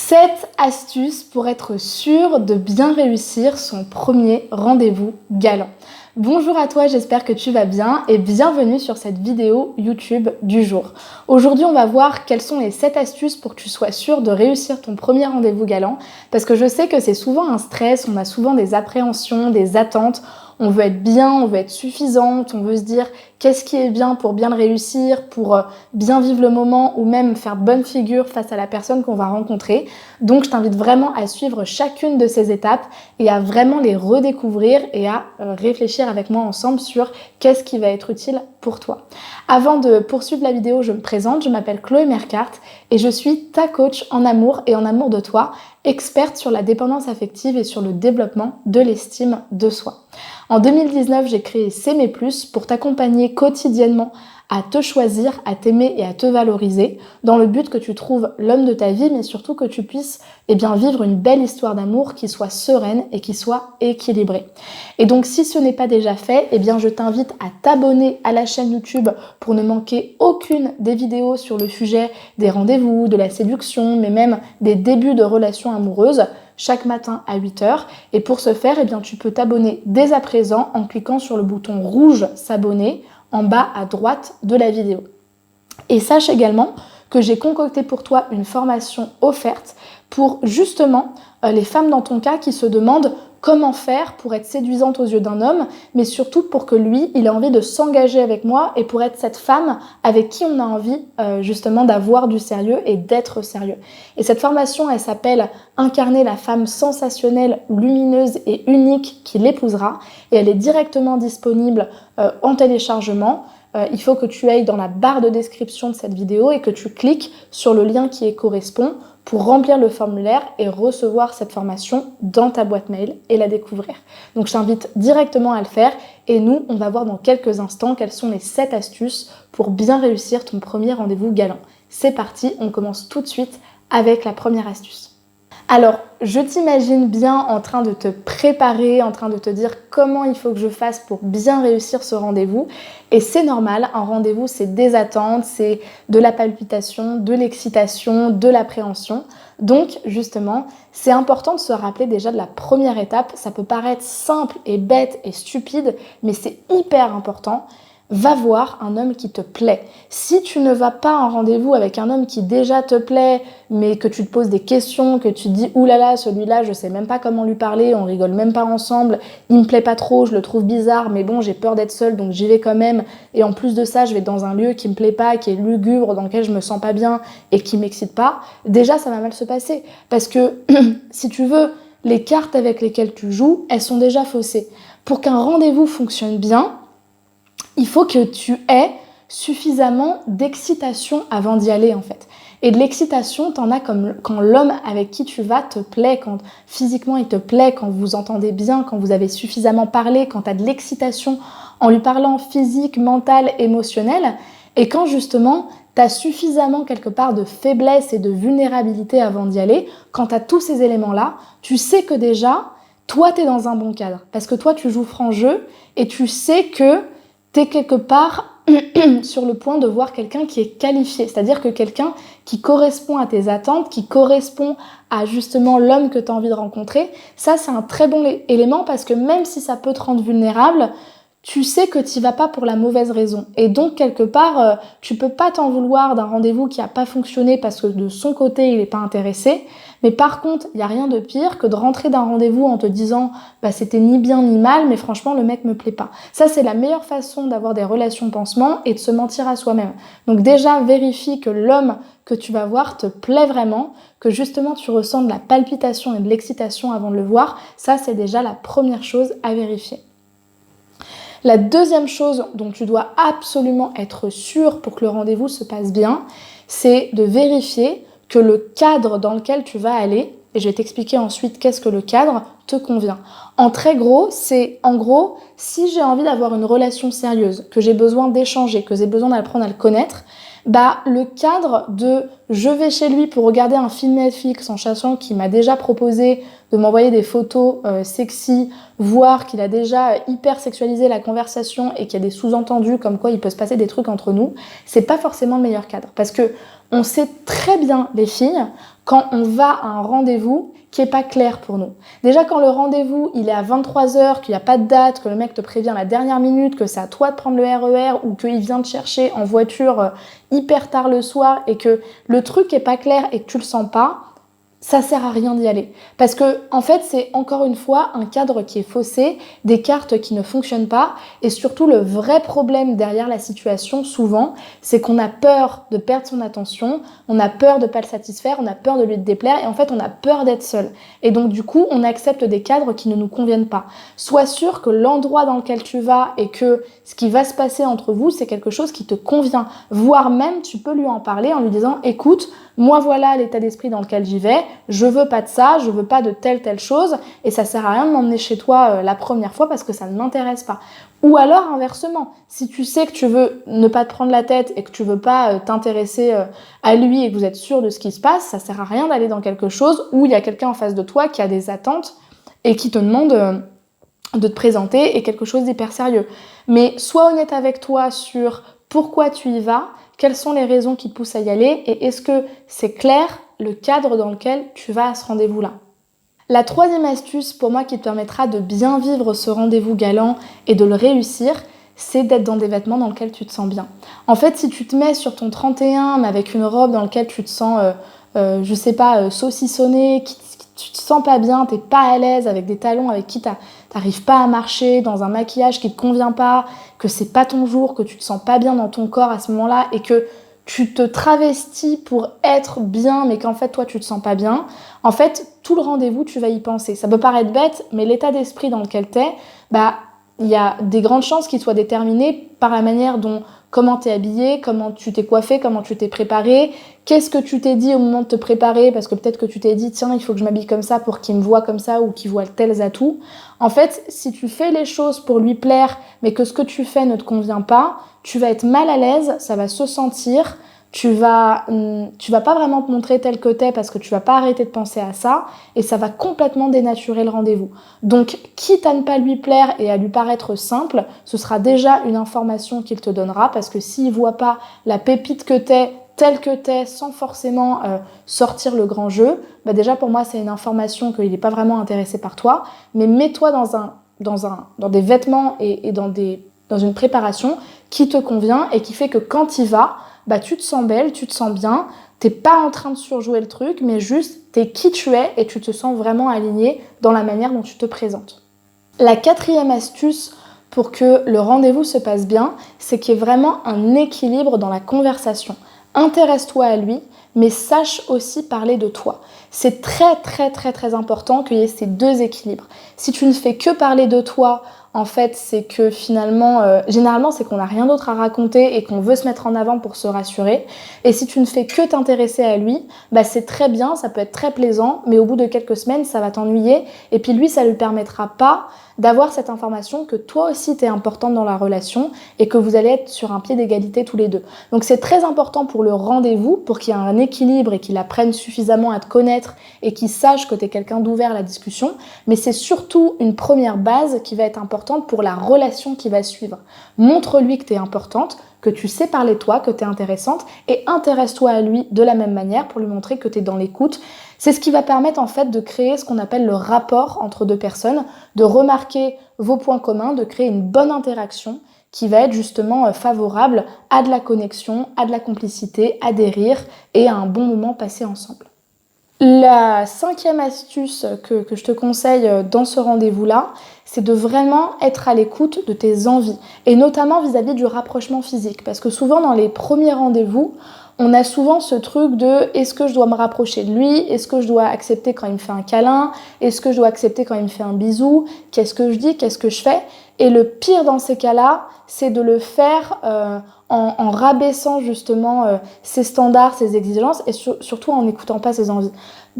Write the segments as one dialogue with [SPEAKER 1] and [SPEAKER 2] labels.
[SPEAKER 1] 7 astuces pour être sûr de bien réussir son premier rendez-vous galant. Bonjour à toi, j'espère que tu vas bien et bienvenue sur cette vidéo YouTube du jour. Aujourd'hui, on va voir quelles sont les 7 astuces pour que tu sois sûr de réussir ton premier rendez-vous galant parce que je sais que c'est souvent un stress, on a souvent des appréhensions, des attentes. On veut être bien, on veut être suffisante, on veut se dire qu'est-ce qui est bien pour bien le réussir, pour bien vivre le moment ou même faire bonne figure face à la personne qu'on va rencontrer. Donc je t'invite vraiment à suivre chacune de ces étapes et à vraiment les redécouvrir et à réfléchir avec moi ensemble sur qu'est-ce qui va être utile pour toi. Avant de poursuivre la vidéo, je me présente, je m'appelle Chloé Mercart et je suis ta coach en amour et en amour de toi, experte sur la dépendance affective et sur le développement de l'estime de soi. En 2019, j'ai créé S'aimer plus pour t'accompagner quotidiennement à te choisir, à t'aimer et à te valoriser dans le but que tu trouves l'homme de ta vie, mais surtout que tu puisses vivre une belle histoire d'amour qui soit sereine et qui soit équilibrée. Et donc, si ce n'est pas déjà fait, je t'invite à t'abonner à la chaîne YouTube pour ne manquer aucune des vidéos sur le sujet des rendez-vous, de la séduction, mais même des débuts de relations amoureuses chaque matin à 8h. Et pour ce faire, tu peux t'abonner dès à présent en cliquant sur le bouton rouge s'abonner en bas à droite de la vidéo. Et sache également que j'ai concocté pour toi une formation offerte pour justement les femmes dans ton cas qui se demandent comment faire pour être séduisante aux yeux d'un homme, mais surtout pour que lui, il ait envie de s'engager avec moi et pour être cette femme avec qui on a envie justement d'avoir du sérieux et d'être sérieux. Et cette formation, elle s'appelle « Incarner la femme sensationnelle, lumineuse et unique qui l'épousera » et elle est directement disponible en téléchargement. Il faut que tu ailles dans la barre de description de cette vidéo et que tu cliques sur le lien qui y correspond pour remplir le formulaire et recevoir cette formation dans ta boîte mail et la découvrir. Donc je t'invite directement à le faire et nous, on va voir dans quelques instants quelles sont les 7 astuces pour bien réussir ton premier rendez-vous galant. C'est parti, on commence tout de suite avec la première astuce. Alors, je t'imagine bien en train de te préparer, en train de te dire comment il faut que je fasse pour bien réussir ce rendez-vous. Et c'est normal, un rendez-vous, c'est des attentes, c'est de la palpitation, de l'excitation, de l'appréhension. Donc, justement, c'est important de se rappeler déjà de la première étape. Ça peut paraître simple et bête et stupide, mais c'est hyper important. Va voir un homme qui te plaît. Si tu ne vas pas à un rendez-vous avec un homme qui déjà te plaît, mais que tu te poses des questions, que tu te dis « oulala, celui-là, je sais même pas comment lui parler, on rigole même pas ensemble, il me plaît pas trop, je le trouve bizarre, mais bon, j'ai peur d'être seule, donc j'y vais quand même. Et en plus de ça, je vais dans un lieu qui me plaît pas, qui est lugubre, dans lequel je me sens pas bien et qui m'excite pas. » Déjà, ça va mal se passer. Parce que, si tu veux, les cartes avec lesquelles tu joues, elles sont déjà faussées. Pour qu'un rendez-vous fonctionne bien, il faut que tu aies suffisamment d'excitation avant d'y aller en fait. Et de l'excitation, t'en as comme quand l'homme avec qui tu vas te plaît, quand physiquement il te plaît, quand vous entendez bien, quand vous avez suffisamment parlé, quand t'as de l'excitation en lui parlant physique, mental, émotionnel, et quand justement t'as suffisamment quelque part de faiblesse et de vulnérabilité avant d'y aller, quand t'as tous ces éléments-là, tu sais que déjà, toi t'es dans un bon cadre. Parce que toi tu joues franc jeu et tu sais que t'es quelque part sur le point de voir quelqu'un qui est qualifié, c'est-à-dire que quelqu'un qui correspond à tes attentes, qui correspond à justement l'homme que tu as envie de rencontrer. Ça, c'est un très bon élément parce que même si ça peut te rendre vulnérable, tu sais que tu vas pas pour la mauvaise raison. Et donc, quelque part, tu peux pas t'en vouloir d'un rendez-vous qui a pas fonctionné parce que de son côté, il est pas intéressé. Mais par contre, il y a rien de pire que de rentrer d'un rendez-vous en te disant c'était ni bien ni mal, mais franchement, le mec me plaît pas. Ça, c'est la meilleure façon d'avoir des relations pansement et de se mentir à soi-même. Donc déjà, vérifie que l'homme que tu vas voir te plaît vraiment, que justement, tu ressens de la palpitation et de l'excitation avant de le voir. Ça, c'est déjà la première chose à vérifier. La deuxième chose dont tu dois absolument être sûr pour que le rendez-vous se passe bien, c'est de vérifier que le cadre dans lequel tu vas aller, et je vais t'expliquer ensuite qu'est-ce que le cadre, te convient. En très gros, c'est en gros, si j'ai envie d'avoir une relation sérieuse, que j'ai besoin d'échanger, que j'ai besoin d'apprendre à le connaître, le cadre de je vais chez lui pour regarder un film Netflix en sachant qu'il m'a déjà proposé de m'envoyer des photos sexy, voir qu'il a déjà hyper sexualisé la conversation et qu'il y a des sous-entendus comme quoi il peut se passer des trucs entre nous, c'est pas forcément le meilleur cadre. Parce que on sait très bien, les filles, quand on va à un rendez-vous qui est pas clair pour nous. Déjà, quand le rendez-vous, il est à 23h, qu'il n'y a pas de date, que le mec te prévient à la dernière minute, que c'est à toi de prendre le RER ou qu'il vient te chercher en voiture hyper tard le soir et que le truc est pas clair et que tu le sens pas, ça sert à rien d'y aller. Parce que, en fait, c'est encore une fois un cadre qui est faussé, des cartes qui ne fonctionnent pas, et surtout le vrai problème derrière la situation, souvent, c'est qu'on a peur de perdre son attention, on a peur de pas le satisfaire, on a peur de lui déplaire, et en fait, on a peur d'être seul. Et donc, du coup, on accepte des cadres qui ne nous conviennent pas. Sois sûr que l'endroit dans lequel tu vas et que ce qui va se passer entre vous, c'est quelque chose qui te convient. Voire même, tu peux lui en parler en lui disant, écoute, moi voilà l'état d'esprit dans lequel j'y vais, je veux pas de ça, je veux pas de telle chose, et ça sert à rien de m'emmener chez toi la première fois parce que ça ne m'intéresse pas. Ou alors inversement, si tu sais que tu veux ne pas te prendre la tête et que tu veux pas t'intéresser à lui et que vous êtes sûr de ce qui se passe, ça sert à rien d'aller dans quelque chose où il y a quelqu'un en face de toi qui a des attentes et qui te demande de te présenter et quelque chose d'hyper sérieux. Mais sois honnête avec toi sur pourquoi tu y vas, quelles sont les raisons qui te poussent à y aller et est-ce que c'est clair le cadre dans lequel tu vas à ce rendez-vous-là. La troisième astuce pour moi qui te permettra de bien vivre ce rendez-vous galant et de le réussir, c'est d'être dans des vêtements dans lesquels tu te sens bien. En fait, si tu te mets sur ton 31 mais avec une robe dans laquelle tu te sens, je sais pas, saucissonné, tu te sens pas bien, t'es pas à l'aise, avec des talons avec qui t'arrives pas à marcher, dans un maquillage qui te convient pas, que c'est pas ton jour, que tu te sens pas bien dans ton corps à ce moment-là et que tu te travestis pour être bien mais qu'en fait toi tu te sens pas bien, en fait tout le rendez-vous tu vas y penser. Ça peut paraître bête mais l'état d'esprit dans lequel t'es, il y a des grandes chances qu'il soit déterminé par la manière dont comment t'es habillé, comment tu t'es coiffé, comment tu t'es préparé, qu'est-ce que tu t'es dit au moment de te préparer, parce que peut-être que tu t'es dit tiens il faut que je m'habille comme ça pour qu'il me voie comme ça ou qu'il voit tels atouts. En fait, si tu fais les choses pour lui plaire mais que ce que tu fais ne te convient pas, tu vas être mal à l'aise, ça va se sentir, tu vas pas vraiment te montrer tel que t'es parce que tu vas pas arrêter de penser à ça et ça va complètement dénaturer le rendez-vous. Donc, quitte à ne pas lui plaire et à lui paraître simple, ce sera déjà une information qu'il te donnera parce que s'il voit pas la pépite que t'es, telle que t'es, sans forcément sortir le grand jeu, déjà pour moi c'est une information qu'il n'est pas vraiment intéressé par toi, mais mets-toi dans des vêtements et dans une préparation qui te convient et qui fait que quand il va, tu te sens belle, tu te sens bien, t'es pas en train de surjouer le truc, mais juste t'es qui tu es et tu te sens vraiment aligné dans la manière dont tu te présentes. La quatrième astuce pour que le rendez-vous se passe bien, c'est qu'il y ait vraiment un équilibre dans la conversation. Intéresse-toi à lui, mais sache aussi parler de toi. C'est très très très très important qu'il y ait ces deux équilibres. Si tu ne fais que parler de toi, en fait, c'est que finalement, généralement, c'est qu'on n'a rien d'autre à raconter et qu'on veut se mettre en avant pour se rassurer. Et si tu ne fais que t'intéresser à lui, c'est très bien, ça peut être très plaisant, mais au bout de quelques semaines, ça va t'ennuyer. Et puis lui, ça lui permettra pas d'avoir cette information que toi aussi t'es importante dans la relation et que vous allez être sur un pied d'égalité tous les deux. Donc c'est très important pour le rendez-vous, pour qu'il y ait un équilibre et qu'il apprenne suffisamment à te connaître et qu'il sache que t'es quelqu'un d'ouvert à la discussion, mais c'est surtout une première base qui va être importante pour la relation qui va suivre. Montre-lui que t'es importante, que tu sais parler de toi, que t'es intéressante et intéresse-toi à lui de la même manière pour lui montrer que t'es dans l'écoute. C'est ce qui va permettre en fait de créer ce qu'on appelle le rapport entre deux personnes, de remarquer vos points communs, de créer une bonne interaction qui va être justement favorable à de la connexion, à de la complicité, à des rires et à un bon moment passé ensemble. La cinquième astuce que je te conseille dans ce rendez-vous-là, c'est de vraiment être à l'écoute de tes envies et notamment vis-à-vis du rapprochement physique parce que souvent dans les premiers rendez-vous, on a souvent ce truc de est-ce que je dois me rapprocher de lui, est-ce que je dois accepter quand il me fait un câlin, est-ce que je dois accepter quand il me fait un bisou, qu'est-ce que je dis, qu'est-ce que je fais. Et le pire dans ces cas-là, c'est de le faire en rabaissant justement ses standards, ses exigences et surtout en n'écoutant pas ses envies.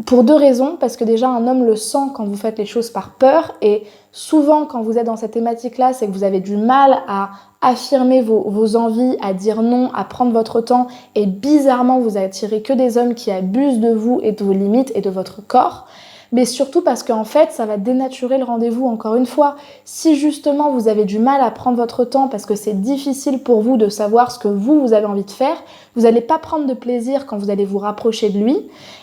[SPEAKER 1] Pour deux raisons, parce que déjà un homme le sent quand vous faites les choses par peur et souvent quand vous êtes dans cette thématique-là, c'est que vous avez du mal à affirmer vos envies, à dire non, à prendre votre temps et bizarrement vous attirez que des hommes qui abusent de vous et de vos limites et de votre corps. mais surtout parce qu'en fait, ça va dénaturer le rendez-vous encore une fois. Si justement vous avez du mal à prendre votre temps parce que c'est difficile pour vous de savoir ce que vous avez envie de faire, vous n'allez pas prendre de plaisir quand vous allez vous rapprocher de lui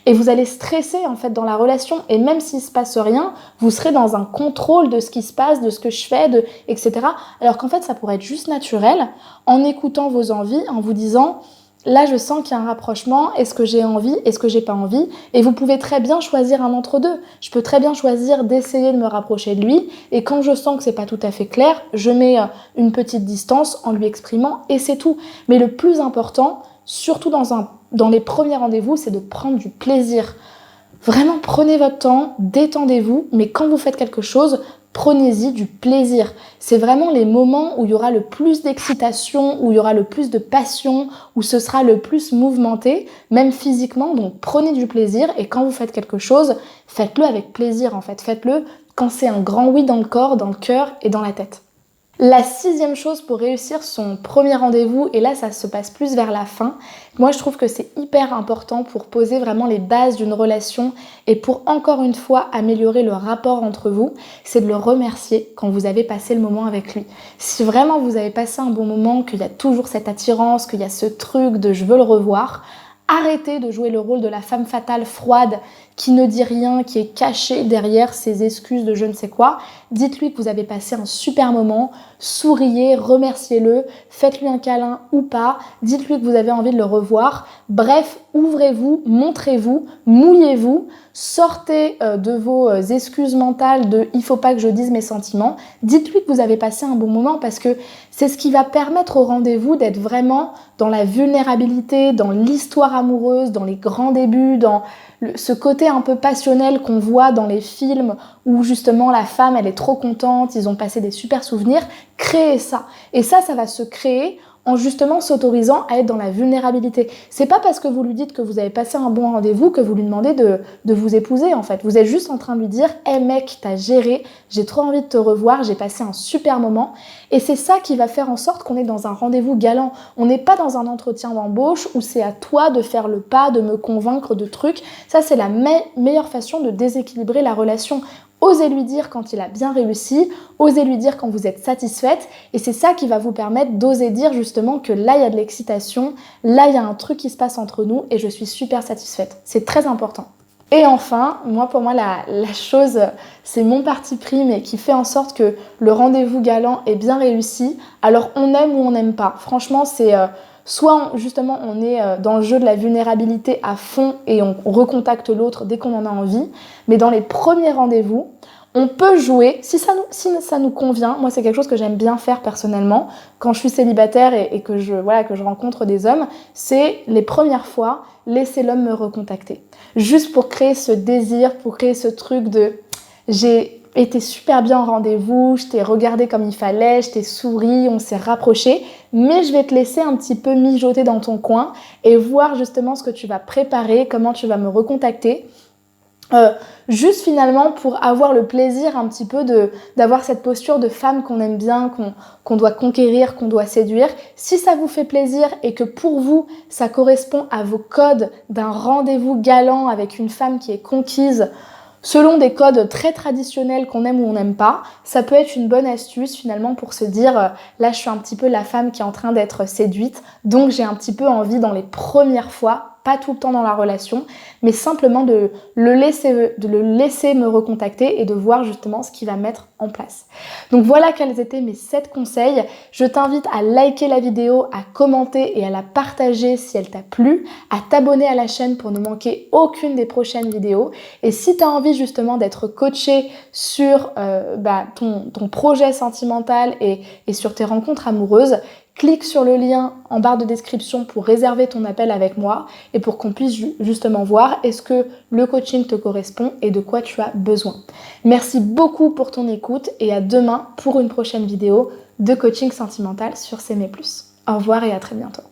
[SPEAKER 1] et vous allez stresser en fait dans la relation. Et même s'il se passe rien, vous serez dans un contrôle de ce qui se passe, de ce que je fais, etc. Alors qu'en fait, ça pourrait être juste naturel en écoutant vos envies, en vous disant là, je sens qu'il y a un rapprochement. Est-ce que j'ai envie? Est-ce que j'ai pas envie? Et vous pouvez très bien choisir un entre-deux. Je peux très bien choisir d'essayer de me rapprocher de lui. Et quand je sens que c'est pas tout à fait clair, je mets une petite distance en lui exprimant et c'est tout. Mais le plus important, surtout dans les premiers rendez-vous, c'est de prendre du plaisir. Vraiment, prenez votre temps, détendez-vous. Mais quand vous faites quelque chose, prenez-y du plaisir. C'est vraiment les moments où il y aura le plus d'excitation, où il y aura le plus de passion, où ce sera le plus mouvementé, même physiquement. Donc prenez du plaisir et quand vous faites quelque chose, faites-le avec plaisir en fait. Faites-le quand c'est un grand oui dans le corps, dans le cœur et dans la tête. La 6e chose pour réussir son premier rendez-vous, et là ça se passe plus vers la fin, moi je trouve que c'est hyper important pour poser vraiment les bases d'une relation et pour encore une fois améliorer le rapport entre vous, c'est de le remercier quand vous avez passé le moment avec lui. Si vraiment vous avez passé un bon moment, qu'il y a toujours cette attirance, qu'il y a ce truc de je veux le revoir, arrêtez de jouer le rôle de la femme fatale froide qui ne dit rien, qui est cachée derrière ses excuses de je ne sais quoi. Dites-lui que vous avez passé un super moment, souriez, remerciez-le, faites-lui un câlin ou pas, dites-lui que vous avez envie de le revoir. Bref, ouvrez-vous, montrez-vous, mouillez-vous, sortez de vos excuses mentales de « il faut pas que je dise mes sentiments ». Dites-lui que vous avez passé un bon moment parce que c'est ce qui va permettre au rendez-vous d'être vraiment dans la vulnérabilité, dans l'histoire amoureuse, dans les grands débuts, dans ce côté un peu passionnel qu'on voit dans les films où justement la femme elle est trop contente, ils ont passé des super souvenirs, créez ça. Et ça va se créer en justement s'autorisant à être dans la vulnérabilité. C'est pas parce que vous lui dites que vous avez passé un bon rendez-vous que vous lui demandez de vous épouser en fait. Vous êtes juste en train de lui dire « Hey mec, t'as géré, j'ai trop envie de te revoir, j'ai passé un super moment ». Et c'est ça qui va faire en sorte qu'on est dans un rendez-vous galant. On n'est pas dans un entretien d'embauche où c'est à toi de faire le pas, de me convaincre de trucs. Ça, c'est la meilleure façon de déséquilibrer la relation. Osez lui dire quand il a bien réussi, osez lui dire quand vous êtes satisfaite et c'est ça qui va vous permettre d'oser dire justement que là il y a de l'excitation, là il y a un truc qui se passe entre nous et je suis super satisfaite. C'est très important. Et enfin, pour moi la chose, c'est mon parti pris mais qui fait en sorte que le rendez-vous galant est bien réussi. Alors on aime ou on n'aime pas. Franchement c'est... Soit justement on est dans le jeu de la vulnérabilité à fond et on recontacte l'autre dès qu'on en a envie. Mais dans les premiers rendez-vous, on peut jouer, si ça nous convient. Moi c'est quelque chose que j'aime bien faire personnellement. Quand je suis célibataire et que je rencontre des hommes, c'est les premières fois, laisser l'homme me recontacter. Juste pour créer ce désir, pour créer ce truc de j'ai été super bien en rendez-vous, je t'ai regardé comme il fallait, je t'ai souri, on s'est rapprochés, mais je vais te laisser un petit peu mijoter dans ton coin et voir justement ce que tu vas préparer, comment tu vas me recontacter. Juste finalement pour avoir le plaisir un petit peu d'avoir cette posture de femme qu'on aime bien, qu'on doit conquérir, qu'on doit séduire. Si ça vous fait plaisir et que pour vous ça correspond à vos codes d'un rendez-vous galant avec une femme qui est conquise, selon des codes très traditionnels qu'on aime ou on n'aime pas, ça peut être une bonne astuce finalement pour se dire là je suis un petit peu la femme qui est en train d'être séduite, donc j'ai un petit peu envie dans les premières fois, pas tout le temps dans la relation, mais simplement de le laisser me recontacter et de voir justement ce qu'il va mettre en place. Donc voilà quels étaient mes 7 conseils. Je t'invite à liker la vidéo, à commenter et à la partager si elle t'a plu, à t'abonner à la chaîne pour ne manquer aucune des prochaines vidéos. Et si tu as envie justement d'être coaché sur ton projet sentimental et sur tes rencontres amoureuses, clique sur le lien en barre de description pour réserver ton appel avec moi et pour qu'on puisse justement voir est-ce que le coaching te correspond et de quoi tu as besoin. Merci beaucoup pour ton écoute et à demain pour une prochaine vidéo de coaching sentimental sur S'aimer plus. Au revoir et à très bientôt.